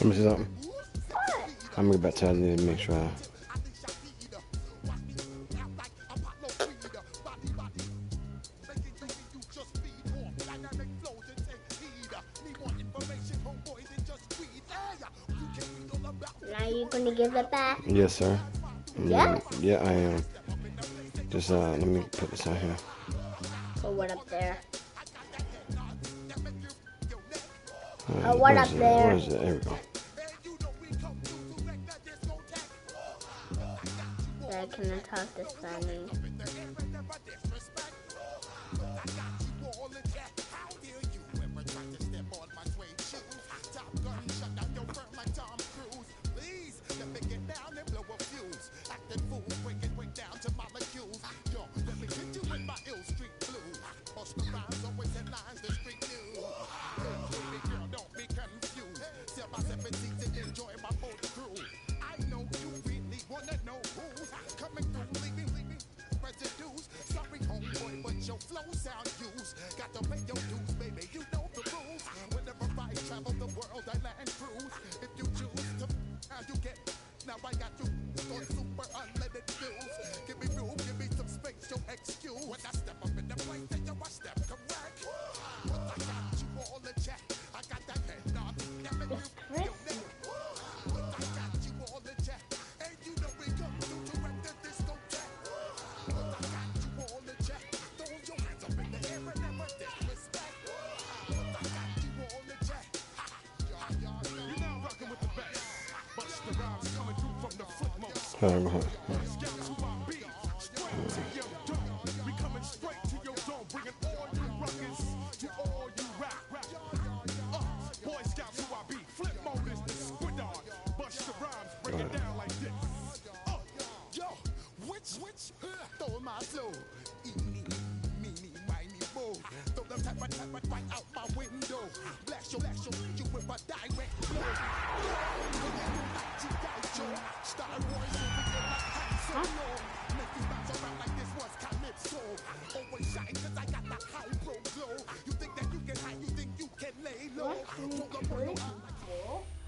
Let me see something. I'm gonna get back to that. I need to make sure. Now you're gonna give it back? Yes, sir. Yeah? Yeah, I am. Just let me put this out here. Or what up there? What up there? Where is it? There we go. Yeah, can I talk to Sunny?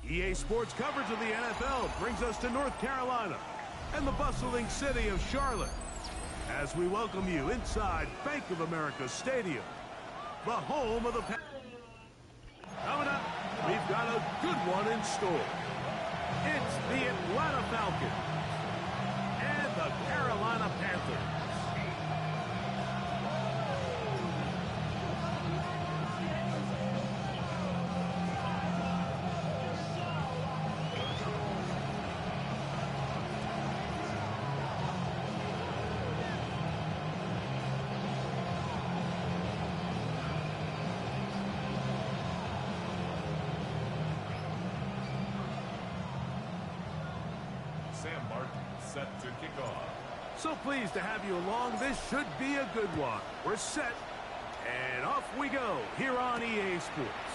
EA Sports coverage of the NFL brings us to North Carolina and the bustling city of Charlotte as we welcome you inside Bank of America Stadium, the home of the... Coming up, we've got a good one in store. It's the Atlanta Falcons and the Carolina Panthers. To kick off. So pleased to have you along. This should be a good one. We're set, and off we go here on EA Sports.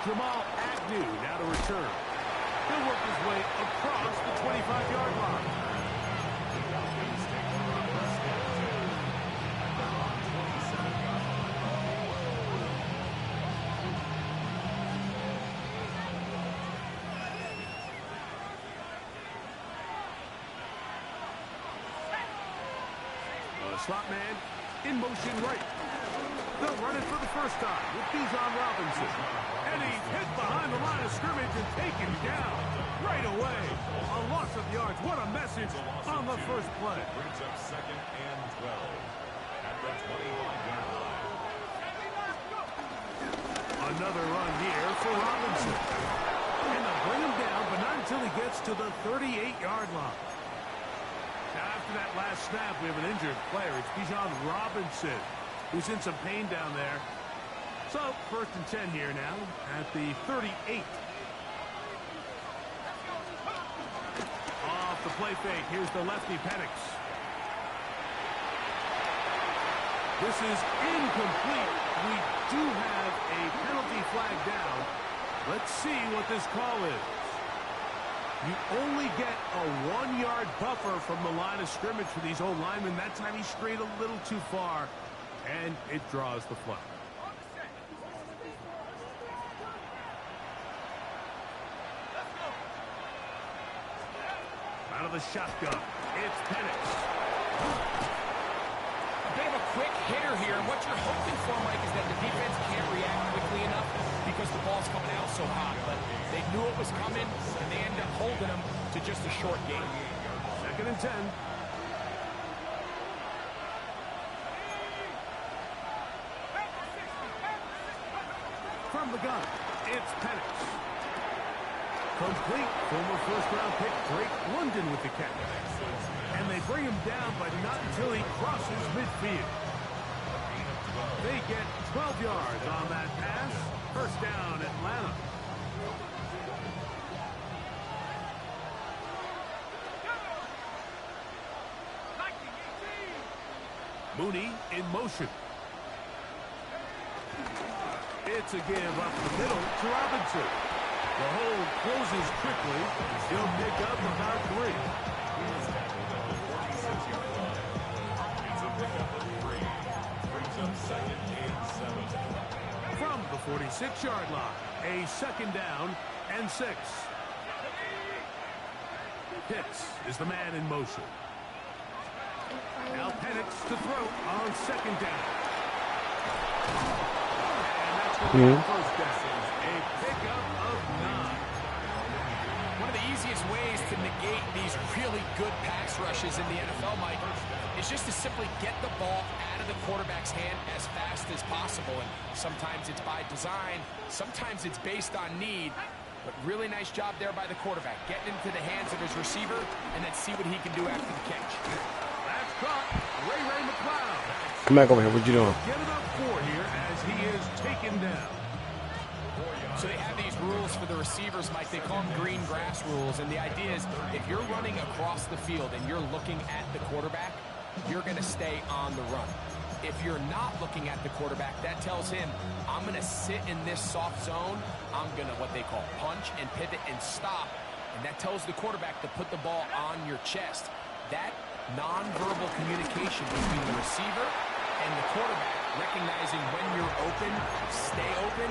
Jamal Agnew now to return. He'll work his way across the 25-yard line. Slot man in motion right. They'll run it for the first time with Bijan Robinson. And he's hit behind the line of scrimmage and taken down right away. A loss of yards. What a message on the first play. Brings up 2nd and 12 at the 25-yard line. Another run here for Robinson. And they'll bring him down, but not until he gets to the 38-yard line. Now, after that last snap, we have an injured player. It's Bijan Robinson, who's in some pain down there. So, 1st and 10 here now at the 38. Off the play fake, here's the lefty Penix. This is incomplete. We do have a penalty flag down. Let's see what this call is. You only get a 1-yard buffer from the line of scrimmage for these old linemen. That time he strayed a little too far, and it draws the flag. of the shotgun. It's Penix. A bit of a quick hitter here. And what you're hoping for, Mike, is that the defense can't react quickly enough because the ball's coming out so hot. But they knew it was coming, and they ended up holding them to just a short game. 2nd and 10. From the gun, it's Penix. Complete. Former first-round pick Drake London with the catch. And they bring him down, but not until he crosses midfield. They get 12 yards on that pass. First down, Atlanta. Mooney in motion. It's a give up the middle to Robinson. The hold closes quickly. He'll pick up about 3. From the 46-yard line, a 2nd down and 6. Pitts is the man in motion. Now Penix to throw on 2nd down. And that's first down. A pickup of 9. One of the easiest ways to negate these really good pass rushes in the NFL, Mike, is just to simply get the ball out of the quarterback's hand as fast as possible. And sometimes it's by design, sometimes it's based on need. But really nice job there by the quarterback, getting into the hands of his receiver and then see what he can do after the catch. That's caught. Ray McCloud. Come back over here. What you doing? Get about 4 here as he is taken down. So they have these rules for the receivers, Mike. They call them green grass rules. And the idea is if you're running across the field and you're looking at the quarterback, you're going to stay on the run. If you're not looking at the quarterback, that tells him, I'm going to sit in this soft zone. I'm going to what they call punch and pivot and stop. And that tells the quarterback to put the ball on your chest. That nonverbal communication between the receiver and the quarterback, recognizing when you're open, stay open,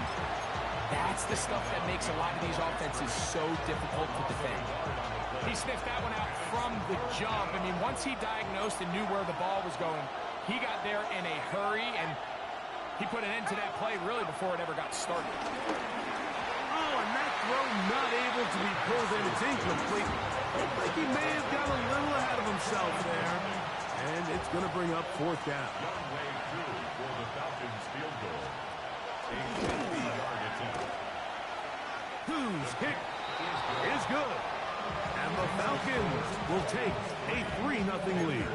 that's the stuff that makes a lot of these offenses so difficult to defend. He sniffed that one out from the jump. I mean, once he diagnosed and knew where the ball was going, he got there in a hurry, and he put an end to that play really before it ever got started. Oh, and that throw not able to be pulled in. It's incomplete. Looks like he may have got a little ahead of himself there. And it's going to bring up 4th down. Long way through for the Falcons field goal. A 50-yard attempt. Whose kick is good. And the Falcons will take a 3-0 lead.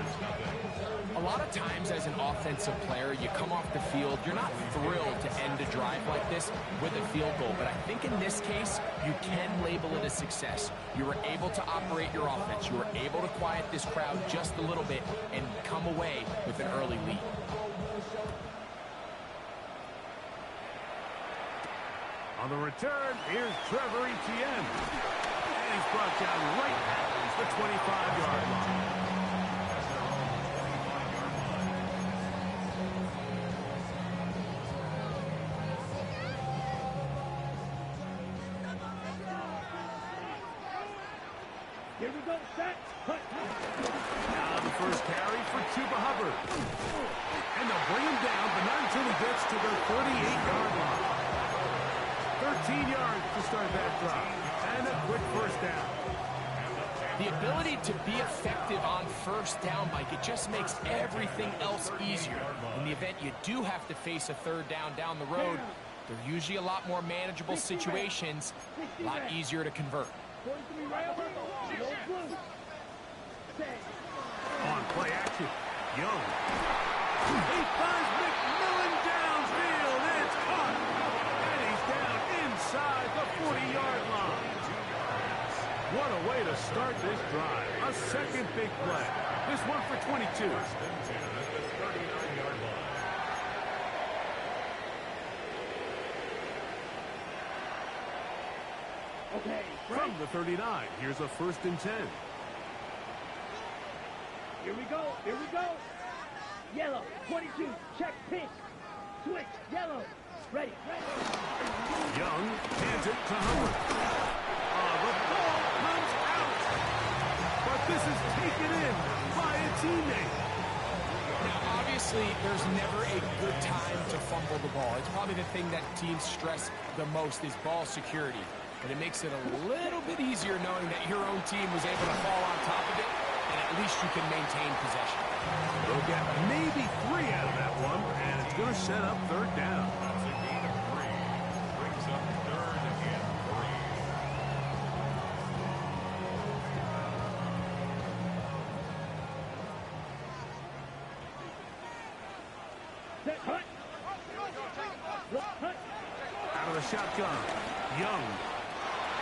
A lot of times as an offensive player, you come off the field, you're not thrilled to end a drive like this with a field goal. But I think in this case, you can label it a success. You were able to operate your offense. You were able to quiet this crowd just a little bit and come away with an early lead. On the return, here's Trevor Etienne. And he's brought down right at the 25-yard line. Here we go, set, cut. Now the first carry for Chuba Hubbard. And they'll bring him down, but not until he gets to the 38-yard line. 13 yards to start that drive. And a quick first down. The ability to be effective on first down, Mike, it just makes everything else easier. In the event you do have to face a 3rd down down the road, they're usually a lot more manageable situations, a lot easier to convert. On play action, Young. He finds McMillan downfield. It's caught. And he's down inside the 40-yard line. What a way to start this drive. A second big play. This one for 22. Okay, From the 39, here's a 1st and 10. here we go, here we go. Yellow, 22, check, pitch. Switch, yellow, ready. Young hands it to Hubbard. The ball comes out. But This is taken in by a teammate. Now, obviously, there's never a good time to fumble the ball. It's probably the thing that teams stress the most is ball security. But it makes it a little bit easier knowing that your own team was able to fall on top of it, and at least you can maintain possession. They'll get maybe 3 out of that one, and it's going to set up third down. That's a gain of 3. Brings up 3rd and 3. Set, hunt. Hunt. Out of the shotgun. Young.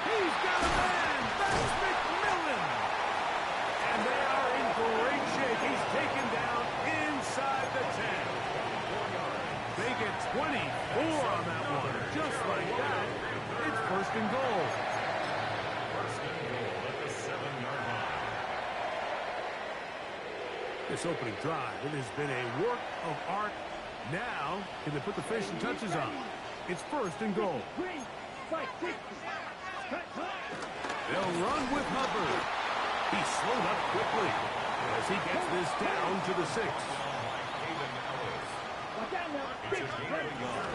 He's got a man. That's McMillan. And they are in great shape. He's taken down inside the 10. They get 24 on that one. Just like that, it's 1st and goal. 1st and goal at the 7-yard line. This opening drive, it has been a work of art. Now, can they put the finishing touches on? It's 1st and goal. Green. Fight. 6. Cut. They'll run with Hubbard. He's slowed up quickly as he gets this down to the 6. Watch out now. It's a gain of a yard.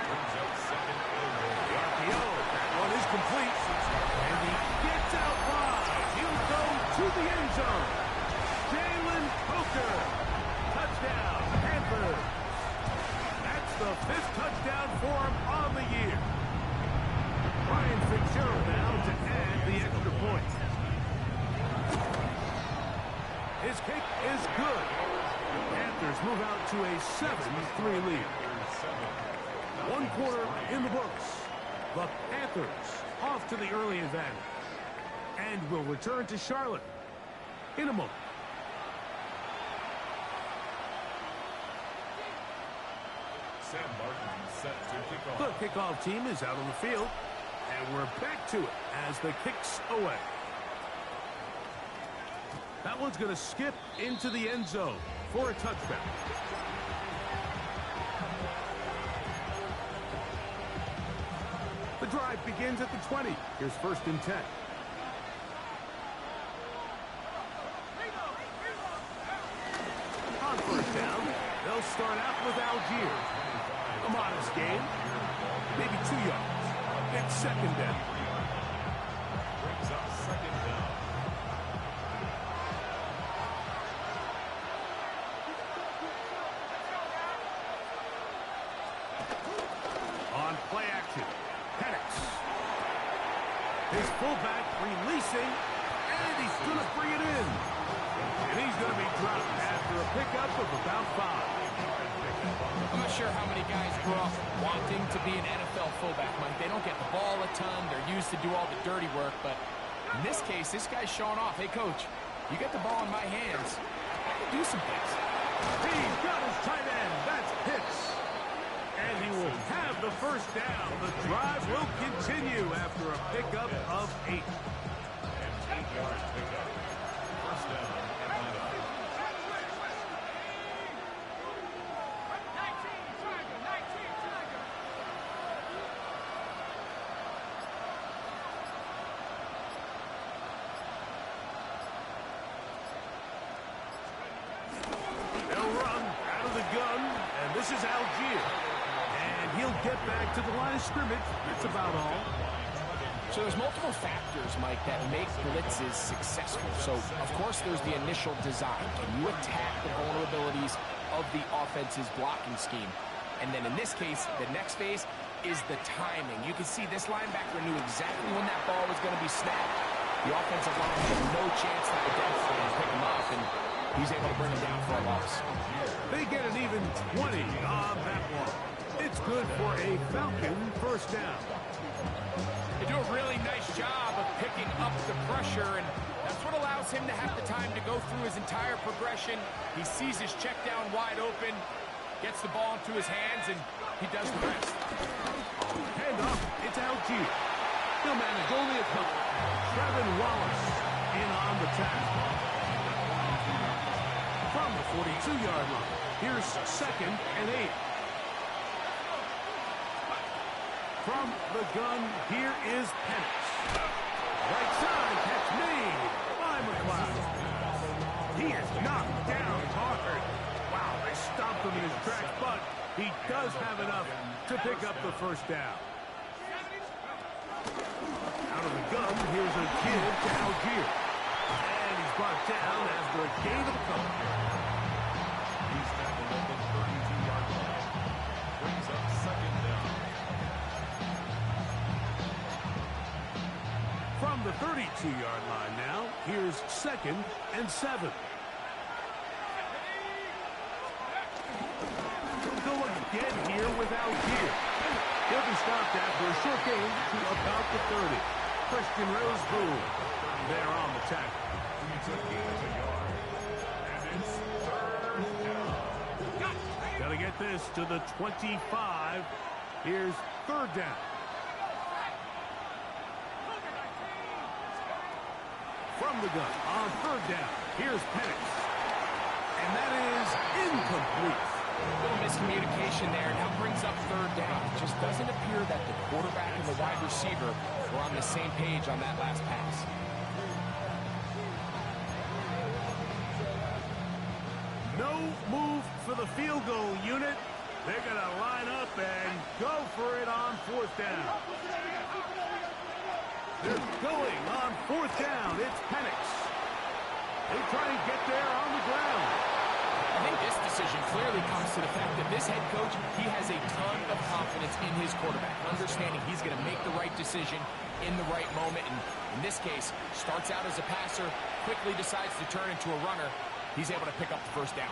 Brings up 2nd and goal. The RPO, that one is complete. And he gets out wide. He'll go to the end zone. Jalen Coker. Touchdown, Panthers. That's the 5th touchdown for him on the year. Ryan Fitzgerald now to add the extra point. His kick is good. The Panthers move out to a 7-3 lead. 1 quarter in the books. The Panthers off to the early advantage. And will return to Charlotte in a moment. Sam Martin set to kick off. The kickoff team is out on the field. And we're back to it as the kick's away. That one's going to skip into the end zone for a touchback. The drive begins at the 20. Here's 1st and 10. On 1st down, they'll start out with Algier. A modest gain, maybe 2 yards. It's 2nd down. Brings up 2nd down. On play action, Penix. His fullback releasing, and he's going to bring it in. And he's going to be dropped after a pickup of about 5. I'm not sure how many guys grow up wanting to be an NFL fullback, Mike. They don't get the ball a ton. They're used to do all the dirty work. But in this case, this guy's showing off. Hey, coach, you get the ball in my hands. I can do some things. He's got his tight end. That's Pitts. And he will have the 1st down. The drive will continue after a pickup of 8. And 8-yard pickup. 1st down and 9. This is Algier. And he'll get back to the line of scrimmage. That's about all. So there's multiple factors, Mike, that make blitzes successful. So, of course, there's the initial design. Can you attack the vulnerabilities of the offense's blocking scheme? And then in this case, the next phase is the timing. You can see this linebacker knew exactly when that ball was going to be snapped. The offensive line had no chance to identify and pick him up, and he's able to bring him down for a loss. They get an even 20 on that one. It's good for a Falcon 1st down. They do a really nice job of picking up the pressure, and that's what allows him to have the time to go through his entire progression. He sees his check down wide open, gets the ball into his hands, and he does the rest. Hand off, it's Algier. He'll manage only a couple. Trevin Wallace in on the tackle. From the 42-yard line, here's 2nd and 8. From the gun, here is Penix. Right side, catch me by McLeod. He is knocked down hard. Wow, they stopped him in his tracks, but he does have enough to pick up the first down. Out of the gun, here's a give to Algier. And he's brought down after a gain of a couple. He's tackled at the 32-yard line. Brings up second down. From the 32-yard line now, here's 2nd and 7. Go again here with Algier. He'll be stopped after a short gain to about the 30. Christian Roseboom there on the tackle. He's a gain of a yard. And it's third down. Got to get this to the 25. Here's 3rd down. From the gun on 3rd down. Here's Penix. And that is incomplete. A little miscommunication there. Now brings up 3rd down. It just doesn't appear that the quarterback and the wide receiver were on the same page on that last pass. No move for the field goal unit. They're going to line up and go for it on 4th down. They're going on 4th down. It's Penix. They try and get there on the ground. I think this decision clearly comes to the fact that this head coach, he has a ton of confidence in his quarterback, understanding he's going to make the right decision in the right moment. And in this case, starts out as a passer, quickly decides to turn into a runner. He's able to pick up the first down.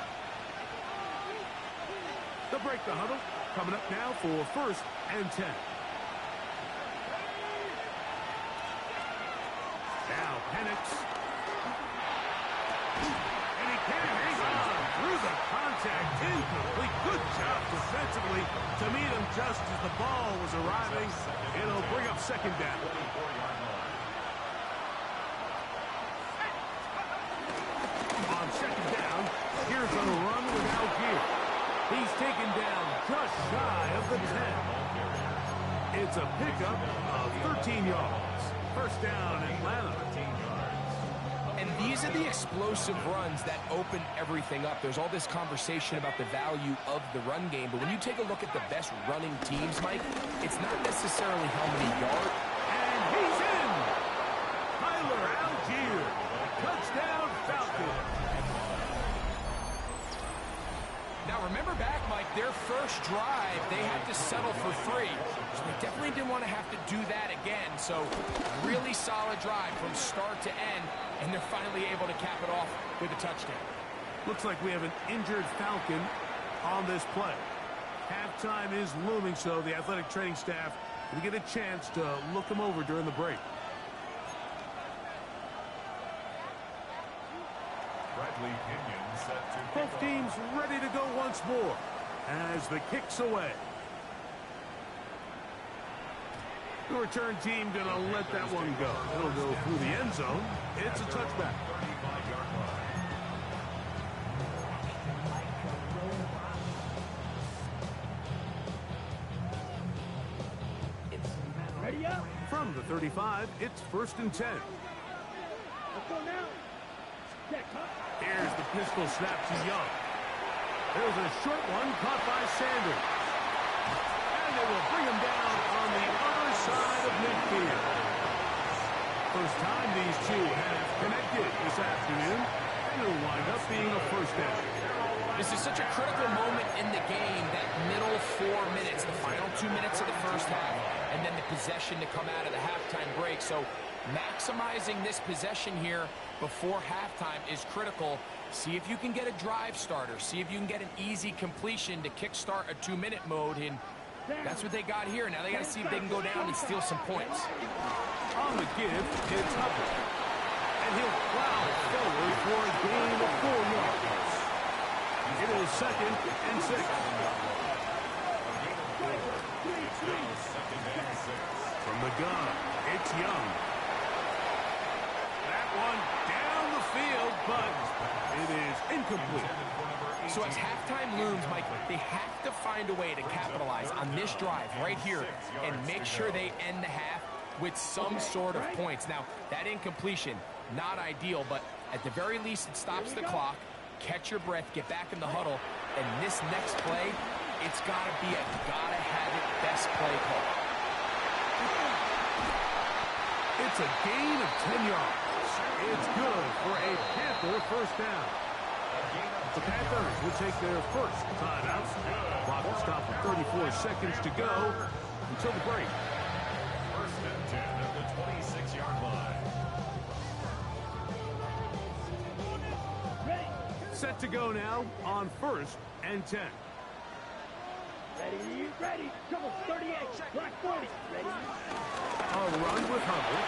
They'll break the huddle. Coming up now for 1st and 10. Now Penix. And he can't hang on through the contact. Incomplete. Good job defensively to meet him just as the ball was arriving. It'll bring up 2nd down. On 2nd down, here's a run with Algier. He's taken down just shy of the 10. It's a pickup of 13 yards. 1st down, Atlanta. And these are the explosive runs that open everything up. There's all this conversation about the value of the run game, but when you take a look at the best running teams, Mike, it's not necessarily how many yards. And he's in! Tyler Algier. Touchdown, Falcons. Now remember back, Mike, their first drive, they had to settle for 3. So they definitely didn't want to have to do that again. So really solid drive from start to end, and they're finally able to cap it off with a touchdown. Looks like we have an injured Falcon on this play. Halftime is looming, so the athletic training staff will get a chance to look him over during the break. Bradley Pinion set to Both teams ready to go once more as the kick's away. The return team going to let that one go. It'll go through the end zone. It's a touchback. 35-yard line. Ready up. From the 35, it's 1st and 10. Let's go now. Check, huh? Here's the pistol snap to Young. There's a short one caught by Sanders. And they will bring him down on the other side of midfield. First time these two have connected this afternoon, and it'll wind up being a 1st down. This is such a critical moment in the game, that middle 4 minutes, the final 2 minutes of the first half, and then the possession to come out of the halftime break. So maximizing this possession here before halftime is critical. See if you can get a drive starter. See if you can get an easy completion to kickstart a 2-minute mode, and that's what they got here. Now they got to see if they can go down and steal some points. On the give, it's Hubbard. And he'll plow forward for a gain of 4 yards. It is 2nd and 6. From the gun, it's Young. That one down the field, but it is incomplete. So as halftime looms, Mike, they have to find a way to capitalize on this drive right here and make sure they end the half with some sort of points. Now, that incompletion, not ideal, but at the very least, it stops the clock. Catch your breath, get back in the huddle, and this next play, it's got to be a gotta-have-it best play call. It's a gain of 10 yards. It's good for a Panther first down. The Panthers will take their first timeout. Clock will stop with 34 seconds to go until the break. First and 10 at the 26-yard line. Ready. Set to go now on first and 10. Ready. Ready. Trouble 38. Black 40. Ready. A run with Hubbard.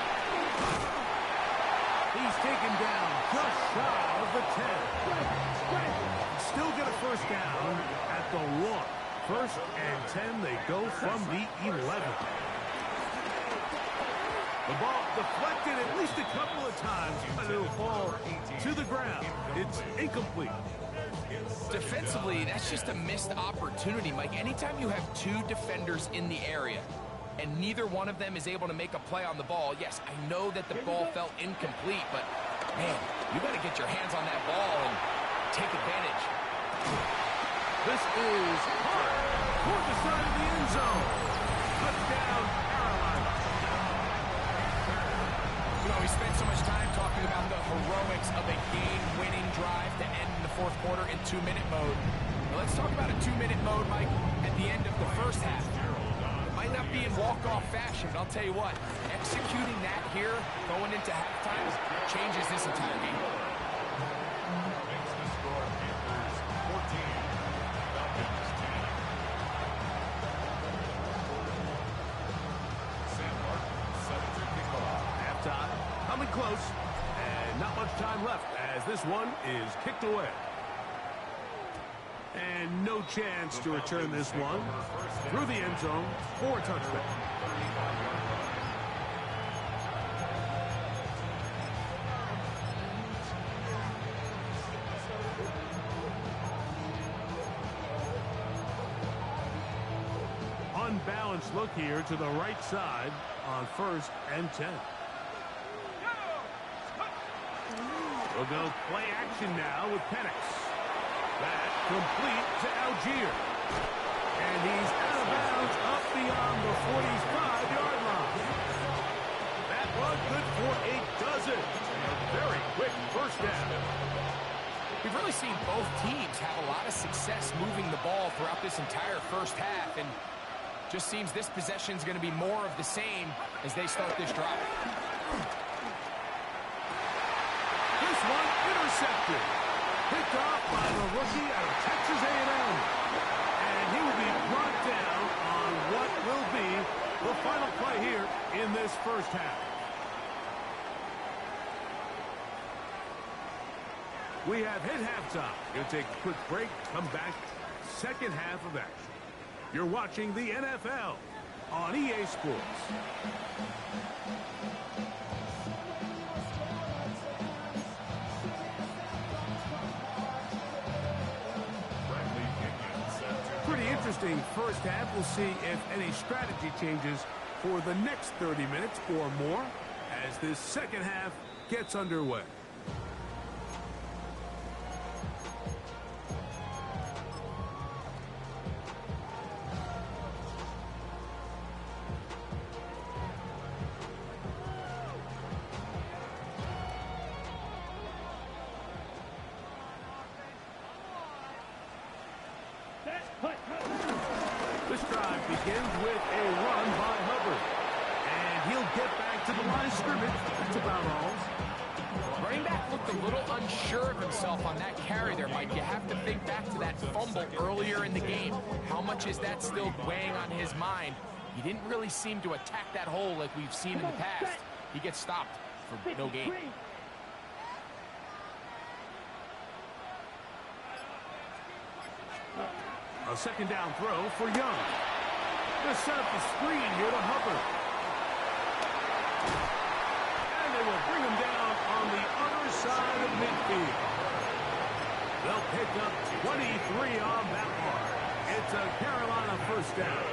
He's taken down just shy of the 10. Still get a first down at the 1. First and 10, they go from the 11. The ball deflected at least a couple of times, but it'll fall to the ground. It's incomplete. Defensively, that's just a missed opportunity, Mike. Anytime you have two defenders in the area and neither one of them is able to make a play on the ball, yes, I know that the ball felt incomplete, but, man, you got to get your hands on that ball and take advantage. This is hard toward the side of the end zone. Touchdown, Carolina. You know, we spent so much time talking about the heroics of a game-winning drive to end in the fourth quarter in 2-minute mode. Now let's talk about a 2-minute mode, Mike, at the end of the first half. It might not be in walk-off fashion, but I'll tell you what, executing that here, going into halftime, changes this entire game. Makes the score Panthers 14, Falcons 10. Sam Martin set to kick off. Halftime, coming close, and not much time left as this one is kicked away. And no chance to return this one through the end zone for a touchdown. Unbalanced look here to the right side on first and 10. We'll go play action now with Penix. That complete to Algier. And he's out of bounds up beyond the 45-yard line. That one good for a dozen. A very quick first down. We've really seen both teams have a lot of success moving the ball throughout this entire first half, and just seems this possession is going to be more of the same as they start this drive. This one intercepted. Picked off by the rookie out of Texas A&M. And he will be brought down on what will be the final play here in this first half. We have hit halftime. We'll take a quick break, come back, second half of action. You're watching the NFL on EA Sports. Pretty interesting first half. We'll see if any strategy changes for the next 30 minutes or more as this second half gets underway. This drive begins with a run by Hubbard. And he'll get back to the line of scrimmage. That's about all. Running back looked a little unsure of himself on that carry there, Mike. You have to think back to that fumble earlier in the game. How much is that still weighing on his mind? He didn't really seem to attack that hole like we've seen in the past. He gets stopped for no gain. A second down throw for Young. Just set up the screen here to Hubbard. And they will bring him down on the other side of midfield. They'll pick up 23 on that one. It's a Carolina first down.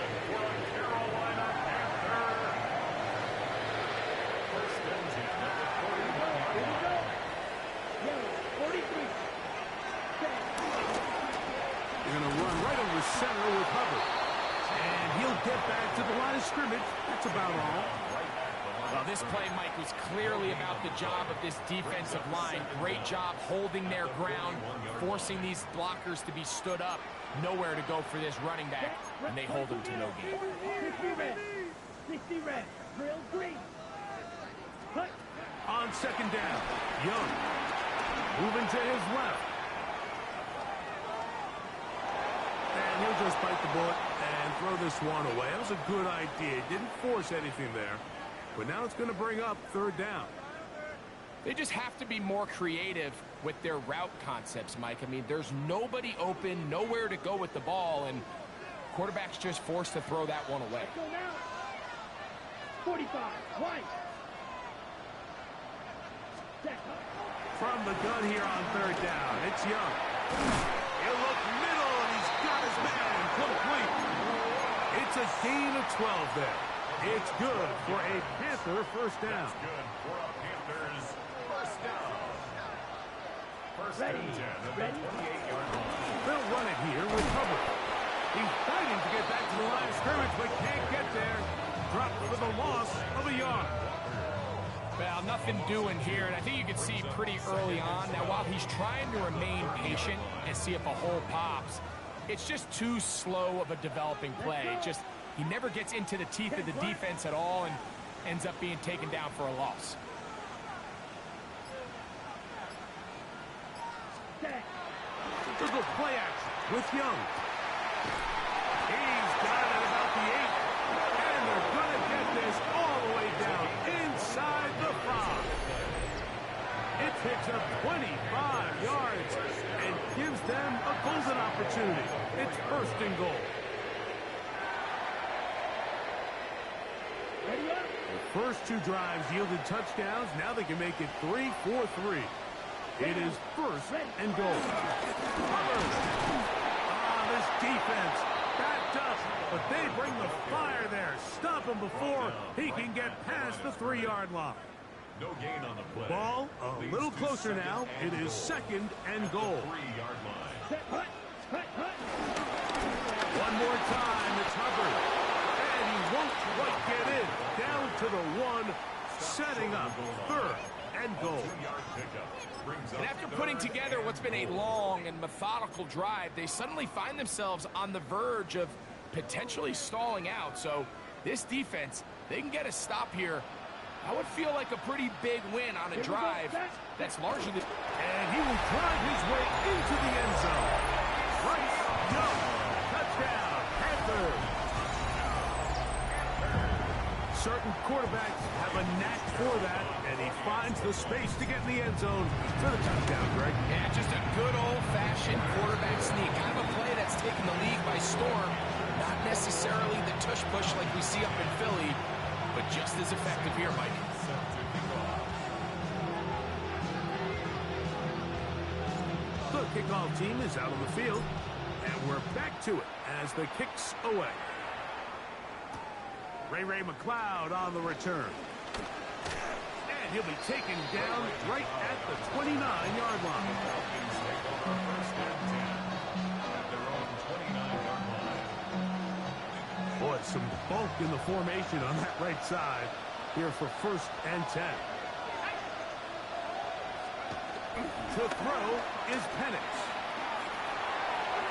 They're going to run right over center with Hubbard. And he'll get back to the line of scrimmage. That's about all. Well, this play, Mike, was clearly about the job of this defensive line. Great job holding their ground, forcing these blockers to be stood up. Nowhere to go for this running back, and they hold him to no gain. 60 red. 60 red. Drill green. Hut. On second down, Young moving to his left. And he'll just bite the bullet and throw this one away. That was a good idea. Didn't force anything there. But now it's going to bring up third down. They just have to be more creative with their route concepts, Mike. I mean, there's nobody open, nowhere to go with the ball, and quarterback's just forced to throw that one away. Let's go now. 45. White. Set. From the gun here on third down, it's Young. He'll look middle, and he's got his man complete. It's a gain of 12 there. It's good for a Panther first down. That's good for a Panthers first down. First and 10 at the 28-yard line. They'll run it here with Hubbard. He's fighting to get back to the line of scrimmage, but can't get there. Dropped for the loss of a yard. Well, nothing doing here, and I think you can see pretty early on. Now, while he's trying to remain patient and see if a hole pops, it's just too slow of a developing play. He never gets into the teeth of the defense at all and ends up being taken down for a loss. Good little play action with Young. He's got it about the 8. And they're going to get this all the way down inside the 5. It picks up 25 yards and gives them a golden opportunity. It's first and goal. The first 2 drives yielded touchdowns. Now they can make it 3-4-3. It is first and goal. This defense backed up, but they bring the fire there. Stop him before he can get past the 3-yard line. No gain on the play. Ball a little closer now. It is second and goal. 3-yard line. Set. Hut. Hut. Hut. One more time, it's Hubbard. And he won't quite get in. Down to the 1, setting up third and goal. 2-yard pickup. Brings up And after putting together what's been a long and methodical drive, they suddenly find themselves on the verge of potentially stalling out. So this defense, they can get a stop here. That would feel like a pretty big win on a drive that's largely... And he will drive his way into the end zone. Bryce Young, touchdown, Panthers. Certain quarterbacks have a knack for that, and he finds the space to get in the end zone for the touchdown, Greg. Yeah, just a good old-fashioned quarterback sneak. Kind of a play that's taken the league by storm. Not necessarily the tush-push like we see up in Philly, but just as effective here, Mike. The kickoff team is out on the field, and we're back to it as the kick's away. Ray McLeod on the return. And he'll be taken down right at the 29-yard line. Boy, some bulk in the formation on that right side here for first and 10. To throw is Penix.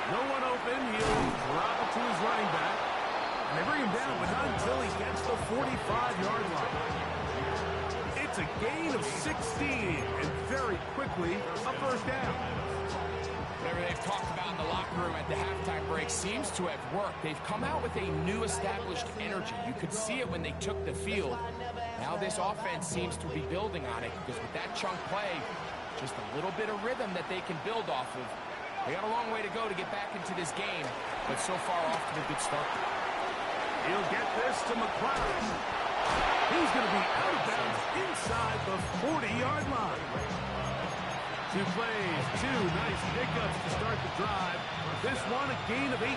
No one open. He'll drop it to his running back. And they bring him down, but not until he gets the 45-yard line. It's a gain of 16, and very quickly, a first down. Whatever they've talked about in the locker room at the halftime break seems to have worked. They've come out with a new established energy. You could see it when they took the field. Now this offense seems to be building on it, because with that chunk play, just a little bit of rhythm that they can build off of. They got a long way to go to get back into this game, but so far off to a good start. He'll get this to McLeod. He's going to be out of bounds inside the 40-yard line. 2 plays, 2 nice pickups to start the drive. This one a gain of 18.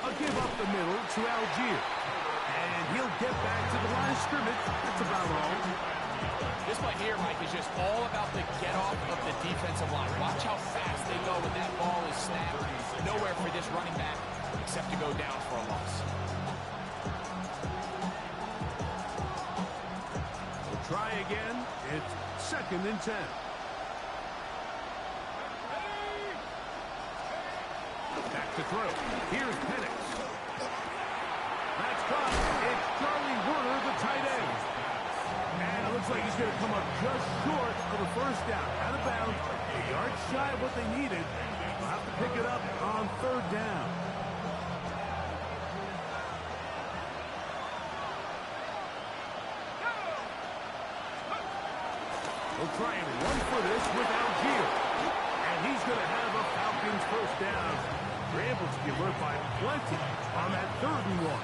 A give up the middle to Algier. And he'll get back to the line of scrimmage. That's about all. This play here, Mike, is just snap. Nowhere for this running back except to go down for a loss. We'll try again. It's 2nd and 10. Back to throw. Here's Penix. That's caught. It's Charlie Werner, the tight end. And it looks like he's going to come up just short of the first down. Out of bounds. A yard shy of what they needed. They'll have to pick it up on 3rd down. We'll try and run for this with Algier. And he's going to have a Falcons first down. They're able to get work by plenty on that 3rd and 1.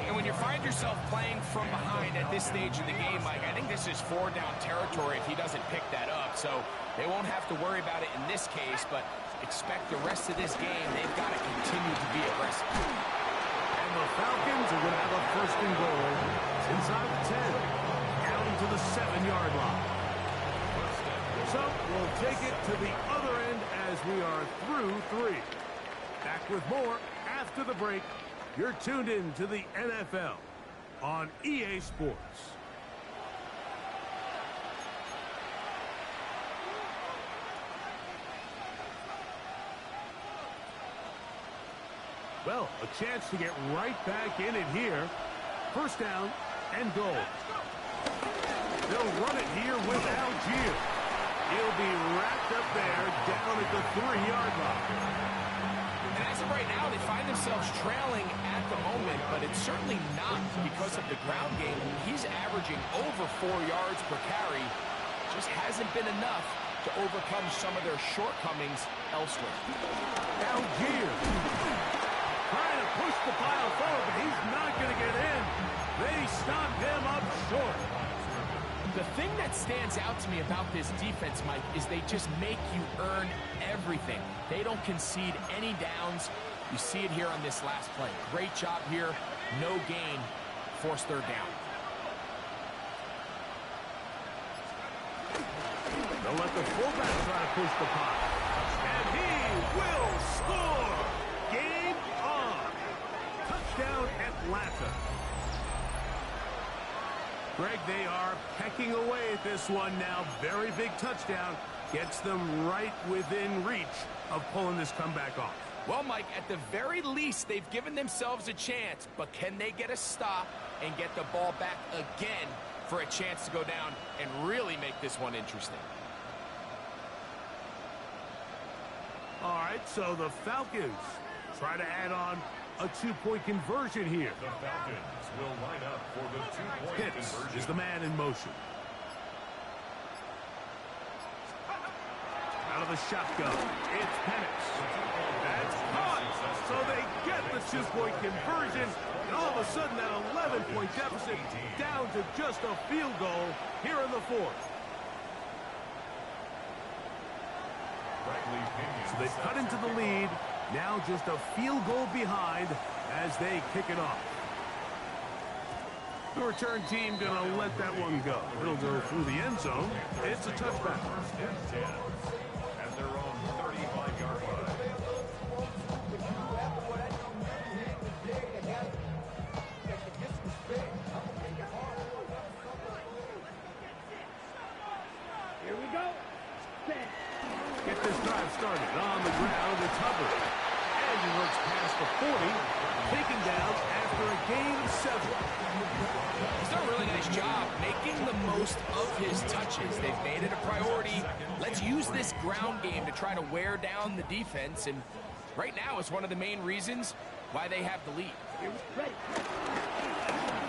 And when you find yourself playing from behind at this stage of the game, Mike, I think this is 4-down territory if he doesn't pick that up. So they won't have to worry about it in this case, but expect the rest of this game, they've got to continue to be aggressive. And the Falcons are going to have a 1st and goal. It's inside the 10, down to the 7-yard line. So we'll take it to the other end as we are through 3. Back with more after the break. You're tuned in to the NFL on EA Sports. Well, a chance to get right back in it here. 1st down and goal. They'll run it here with Algier. He'll be wrapped up there down at the 3-yard line. And as of right now, they find themselves trailing at the moment, but it's certainly not because of the ground game. He's averaging over 4 yards per carry. Just hasn't been enough to overcome some of their shortcomings elsewhere. Algier trying to push the pile forward, but he's not going to get in. They stop him up short. The thing that stands out to me about this defense, Mike, is they just make you earn everything. They don't concede any downs. You see it here on this last play. Great job here. No gain. Forced 3rd down. They'll let the fullback try to push the pile. And he will score. Game on. Touchdown, Atlanta. Greg, they are pecking away at this one now. Very big touchdown. Gets them right within reach of pulling this comeback off. Well, Mike, at the very least, they've given themselves a chance. But can they get a stop and get the ball back again for a chance to go down and really make this one interesting? All right, so the Falcons try to add on a 2-point conversion here. The Falcons will line up for the 2-point Pitts conversion. is the man in motion. Out of the shotgun, it's Penix. That's caught. So they get the 2-point conversion. And all of a sudden, that 11-point deficit down to just a field goal here in the 4th. So they cut into the lead. Now just a field goal behind as they kick it off. The return team going to let that one go. It'll go through the end zone. It's a touchback. At their own 35-yard line. Here we go. Set. Get this drive started on the ground. It's Hubbard. And he works past the 40. Taken down after a gain of 7. He's done a really nice job making the most of his touches. They've made it a priority. Let's use this ground game to try to wear down the defense. And right now it's one of the main reasons why they have the lead. Ready.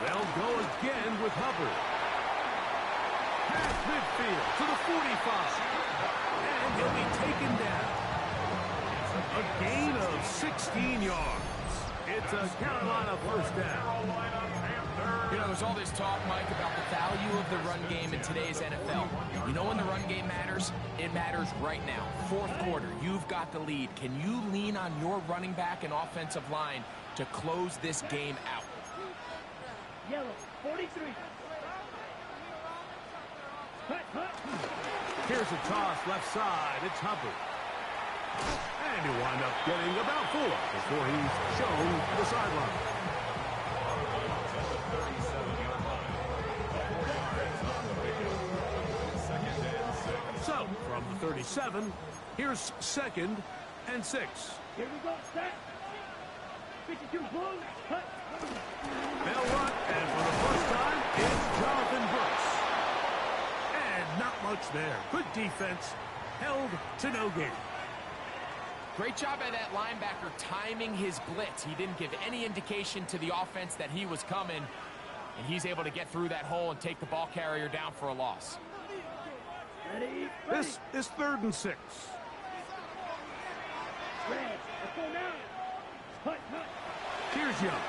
They'll go again with Hubbard. Past midfield to the 45. And he'll be taken down. A gain of 16 yards. It's a Carolina first down. You know, there's all this talk, Mike, about the value of the run game in today's NFL. You know when the run game matters? It matters right now. 4th quarter, you've got the lead. Can you lean on your running back and offensive line to close this game out? Yellow, 43. Hut, hut. Here's a toss left side. It's Hubbard. And he'll wind up getting about 4 before he's shown the sideline. So, from the 37, here's 2nd and 6. Here we go, set. 52 blue, cut. They'll run, and for the first time, it's Jonathan Brooks. And not much there. Good defense, held to no gain. Great job by that linebacker timing his blitz. He didn't give any indication to the offense that he was coming, and he's able to get through that hole and take the ball carrier down for a loss. Ready, This is 3rd and 6. red, let's go now. Cut, cut. Here's Young.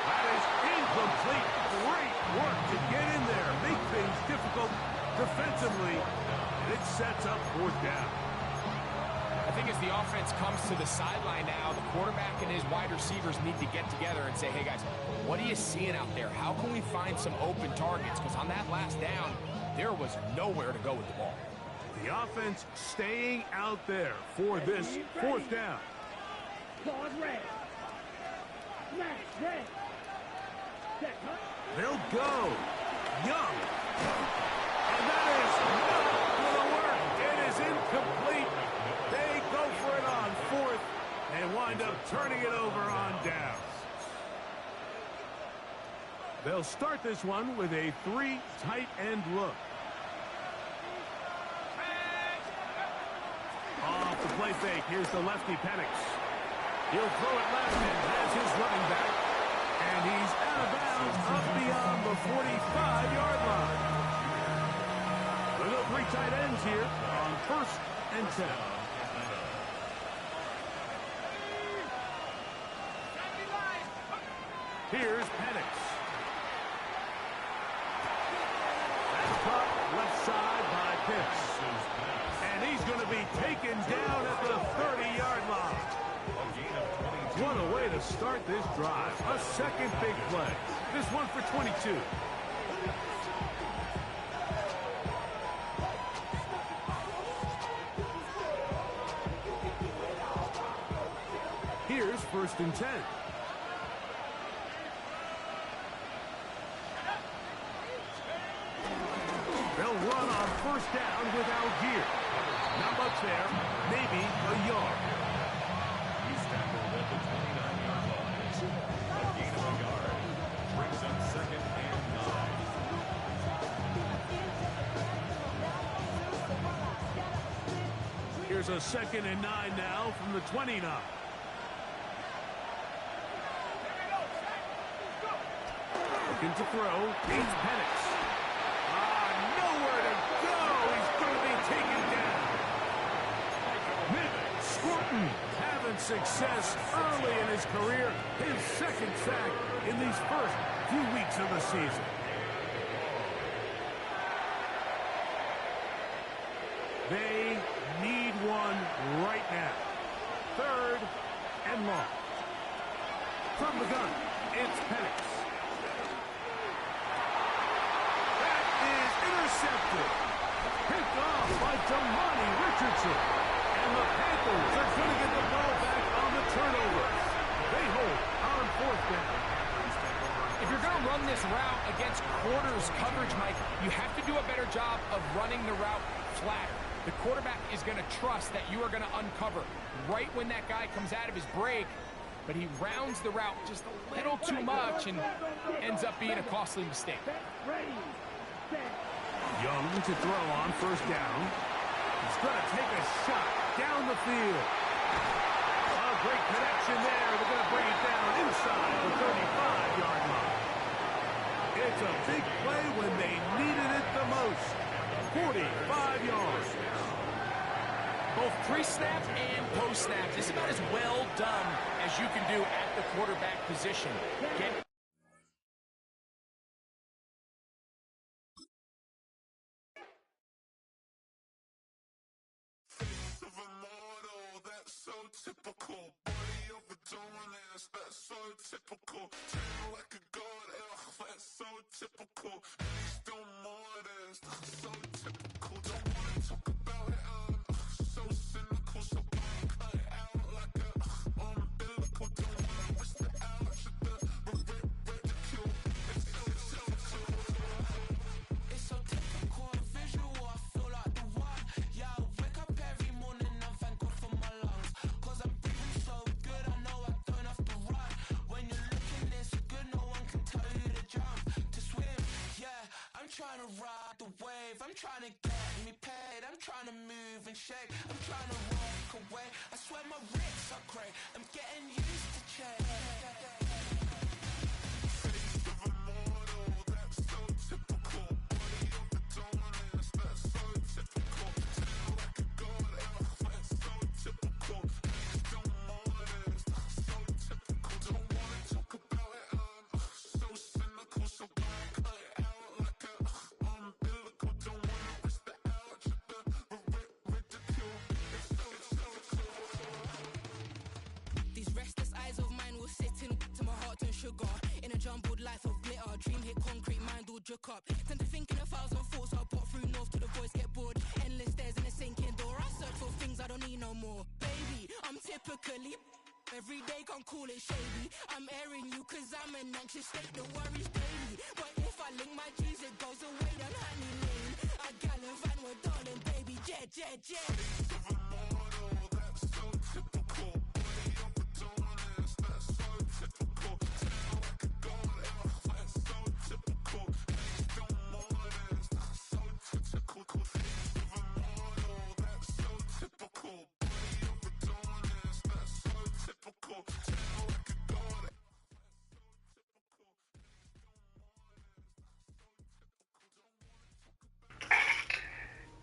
That is incomplete. Great work to get in there. Make things difficult defensively. And it sets up 4th down. I think as the offense comes to the sideline now, the quarterback and his wide receivers need to get together and say, hey, guys, what are you seeing out there? How can we find some open targets? Because on that last down, there was nowhere to go with the ball. The offense staying out there for this 4th down. Claws red. Smash, red. Set, cut. They'll go. Young. And that is not going to work. It is incomplete. They go for it on 4th and wind up turning it over on downs. They'll start this one with a 3 tight end look. Off the play fake. Here's the lefty Penix. He'll throw it left and has his running back. And he's out of bounds up beyond the 45-yard line. We'll go 3 tight ends here on 1st and 10. Here's Penix. That's caught left side by Pitts. And he's going to be taken down at the 30-yard line. What a way to start this drive. A second big play. This one for 22. Here's 1st and 10. They'll run on 1st down with Algier. Not much there. Maybe a yard. He's tackled at the 29-yard line. A gain of a yard. Brings up 2nd and 9. Here's a 2nd and 9 now from the 29. Looking to throw. It's Penix. Nowhere to go. He's going to be taken down. Squirtin having success early in his career. His 2nd sack in these first few weeks of the season. They need one right now. 3rd and long. From the gun, it's Penix. Intercepted. Picked off by Damani Richardson. And the Panthers are going to get the ball back on the turnover. They hold on 4th down. If you're going to run this route against quarters coverage, Mike, you have to do a better job of running the route flatter. The quarterback is going to trust that you are going to uncover right when that guy comes out of his break, but he rounds the route just a little too much and ends up being a costly mistake. Young to throw on 1st down. He's going to take a shot down the field. A great connection there. They're going to bring it down inside the 35-yard line. It's a big play when they needed it the most. 45 yards. Both pre-snap and post-snap. This is about as well done as you can do at the quarterback position. So typical, body overdoing it, that's so typical. Treat like a god, that's so typical. Still more, that's so typical. Don't wanna talk about it. trying to ride the wave, I'm trying to get me paid, I'm trying to move and shake, I'm trying to walk away. I swear my wrists are cray, I'm getting used to change. These restless eyes of mine will sit in to my heart and sugar. In a jumbled life of glitter, dream hit concrete, mind all jook up. Tend to think in 1,000 thoughts, I'll pop through north to the voice, get bored. Endless stairs in a sinking door, I search for things I don't need no more. Baby, I'm typically every day, can't call it shady. I'm airing you cause I'm an anxious state that worries daily. But if I link my G's, it goes away, then honey lane. I gallivant with darling, baby, jet, jet, jet.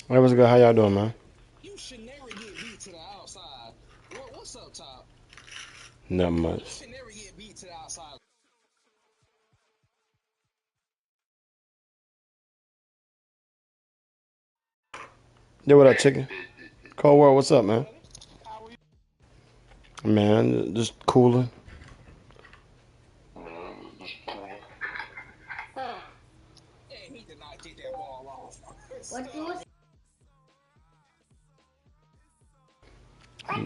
Hey, what's good? How y'all doing, man? You should never get beat to the outside. What's up, Top? Not You much. should never get beat to the outside. Yeah, what up, chicken? Cold World, what's up, man? How are you? Man, just cooling. And he did not get that ball off. What you was Back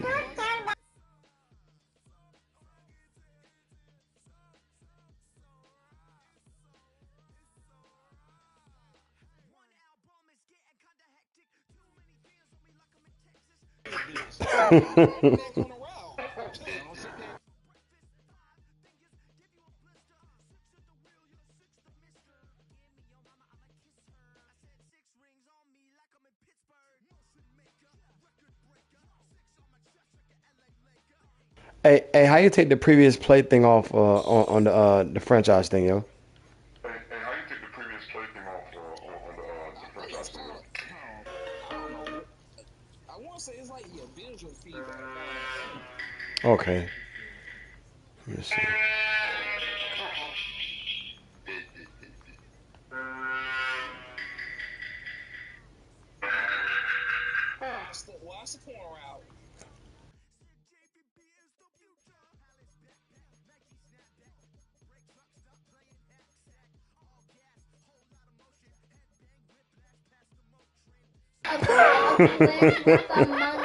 on the route. Don't sit there. Hey, how you take the previous play thing off on the franchise thing, yo? Hey, how you take the previous play thing off on the franchise thing? I don't know. I want to say it's like your visual feedback. Okay. Let me see. That's the corner route. among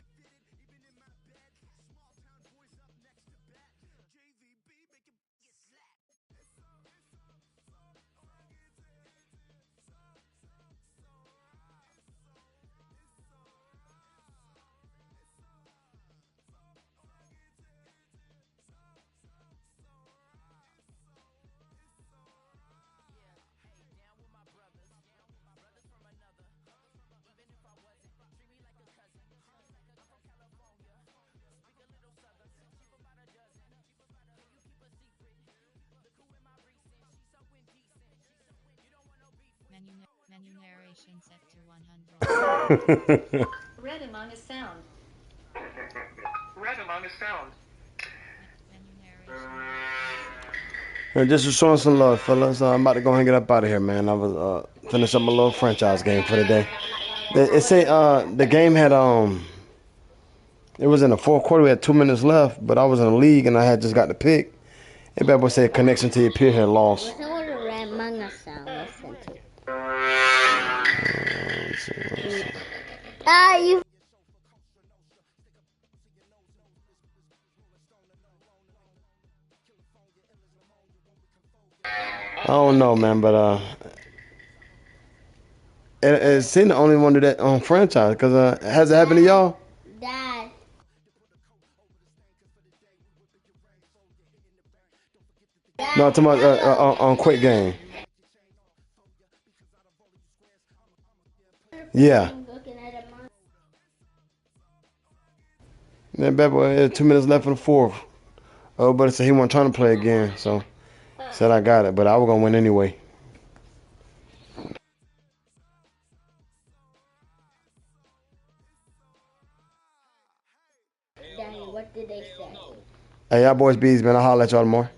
Menu narration set to 100. Red among is sound. Menu narration. Just showing some love, fellas. I'm about to go hang it up out of here, man. I was finish up my little franchise game for the day. It say the game had it was in the fourth quarter. We had 2 minutes left, but I was in the league and I had just got the pick. It better say connection to your peer had lost. Listen what a red manga sound. Listen to. Let's see. Ah, you. I don't know, man, but it seemed the only one to that on franchise because has it happened to y'all? Dad. No, I'm talking about on quick game. Yeah. That bad boy, 2 minutes left in the fourth. Oh, but said he wasn't trying to play again, so said I got it, but I was gonna win anyway. Daddy, what did they say? Hey, y'all boys, bees, man. I'll holler at y'all tomorrow.